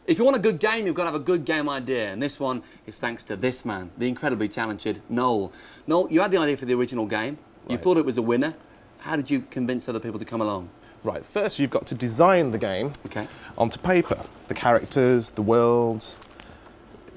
If you want a good game, you've got to have a good game idea, and this one is thanks to this man, the incredibly talented Noel. Noel, you had the idea for the original game. You thought it was a winner. How did you convince other people to come along? Right, first you've got to design the game onto paper. The characters, the worlds,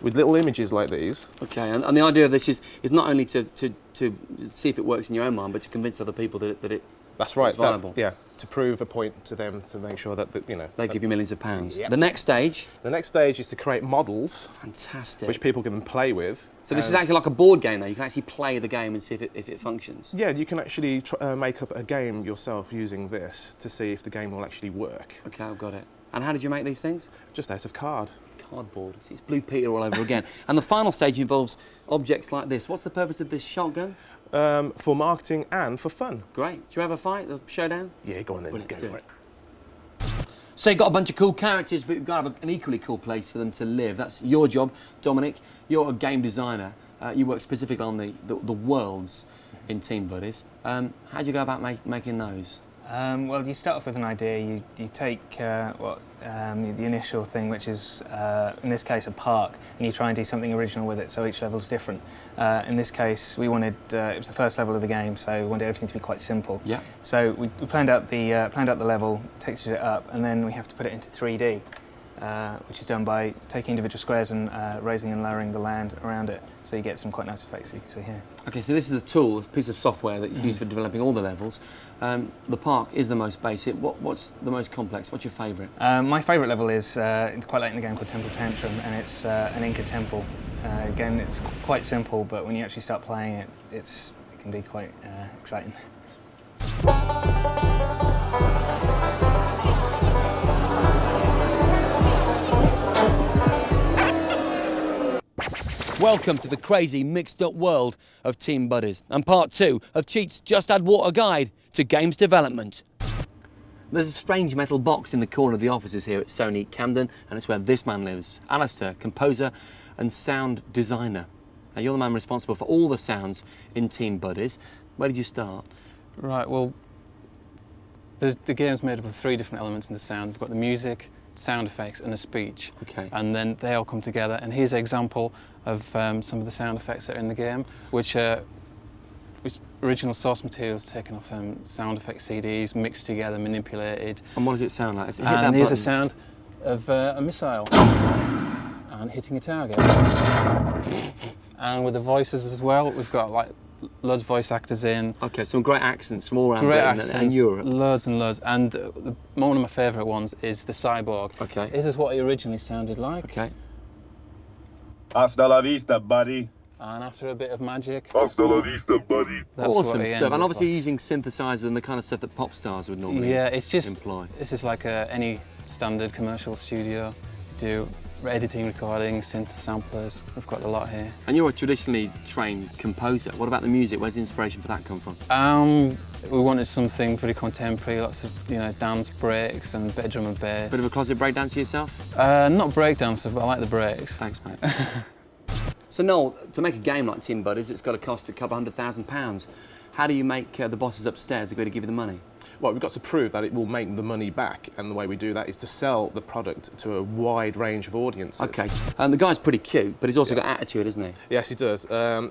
with little images like these. Okay, and the idea of this is not only to see if it works in your own mind, but to convince other people that it That's right, is viable. To prove a point to them, to make sure that they give you millions of pounds. Yep. The next stage? The next stage is to create models. Fantastic. Which people can play with. So this is actually like a board game, though. You can actually play the game and see if it functions. Yeah, you can actually make up a game yourself using this to see if the game will actually work. Okay, I've got it. And how did you make these things? Just out of card. Cardboard. It's Blue Peter all over again. And the final stage involves objects like this. What's the purpose of this shotgun? For marketing and for fun. Great. Do you have a fight, the showdown? Yeah, go on then. Brilliant, go for it. So you've got a bunch of cool characters, but you've got to have an equally cool place for them to live. That's your job, Dominic. You're a game designer. You work specifically on the worlds in Team Buddies. How do you go about making those? Well, you start off with an idea. You take the initial thing, which is in this case a park, and you try and do something original with it. So each level's different. In this case, we wanted it was the first level of the game, so we wanted everything to be quite simple. Yeah. So we planned out the level, textured it up, and then we have to put it into 3D, which is done by taking individual squares and raising and lowering the land around it. So you get some quite nice effects you can see here. Okay, so this is a tool, a piece of software that you use for developing all the levels. The park is the most basic. What's the most complex? What's your favourite? My favourite level is quite late in the game called Temple Tantrum, and it's an Inca temple. Again, it's quite simple, but when you actually start playing it, it can be quite exciting. Welcome to the crazy, mixed-up world of Team Buddies and part 2 of Cheat's Just Add Water guide to games development. There's a strange metal box in the corner of the offices here at Sony Camden, and it's where this man lives, Alastair, composer and sound designer. Now, you're the man responsible for all the sounds in Team Buddies. Where did you start? Right, well, the game's made up of 3 different elements in the sound. We've got the music, sound effects and a speech. Okay. And then they all come together, and here's an example of some of the sound effects that are in the game, which original source materials taken off sound effect CDs, mixed together, manipulated. And what does it sound like? And here's a sound of a missile and hitting a target. And with the voices as well, we've got like loads of voice actors in. Okay, some great accents from all around Britain and Europe. Loads and loads. And one of my favourite ones is the cyborg. Okay. This is what he originally sounded like. Okay. Hasta la vista, buddy. And after a bit of magic... Hasta la vista, buddy. Awesome stuff. And obviously using synthesizers and the kind of stuff that pop stars would normally employ. This is like any standard commercial studio. Do editing, recording, synth samplers. We've got a lot here. And you're a traditionally trained composer. What about the music? Where's the inspiration for that come from? We wanted something pretty contemporary, lots of dance breaks and a bit of drum and bass. Bit of a closet breakdancer yourself? Not breakdancer, but I like the breaks. Thanks, mate. So Noel, to make a game like Team Buddies, it's got to cost a couple £100,000. How do you make the bosses upstairs agree to give you the money? Well, we've got to prove that it will make the money back, and the way we do that is to sell the product to a wide range of audiences. Okay, and the guy's pretty cute, but he's also got attitude, isn't he? Yes, he does.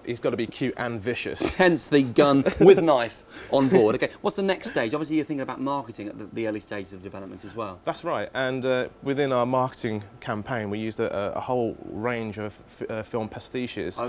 He's got to be cute and vicious. Hence the gun with knife on board. Okay, what's the next stage? Obviously you're thinking about marketing at the early stages of development as well. That's right, and within our marketing campaign we used a whole range of film pastiches,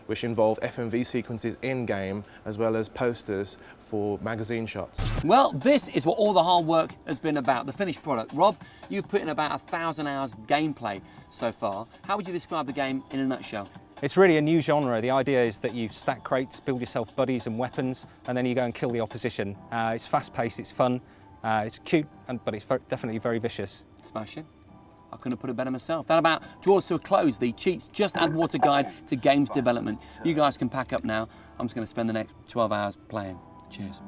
which involve FMV sequences in-game as well as posters for magazine shots. Well, this is what all the hard work has been about, the finished product. Rob, you've put in about 1,000 hours gameplay so far. How would you describe the game in a nutshell? It's really a new genre. The idea is that you stack crates, build yourself buddies and weapons, and then you go and kill the opposition. It's fast-paced, it's fun, it's cute, but it's definitely very vicious. Smashing. I couldn't have put it better myself. That about draws to a close the Cheats Just Add Water guide to games development. You guys can pack up now. I'm just going to spend the next 12 hours playing. Cheers.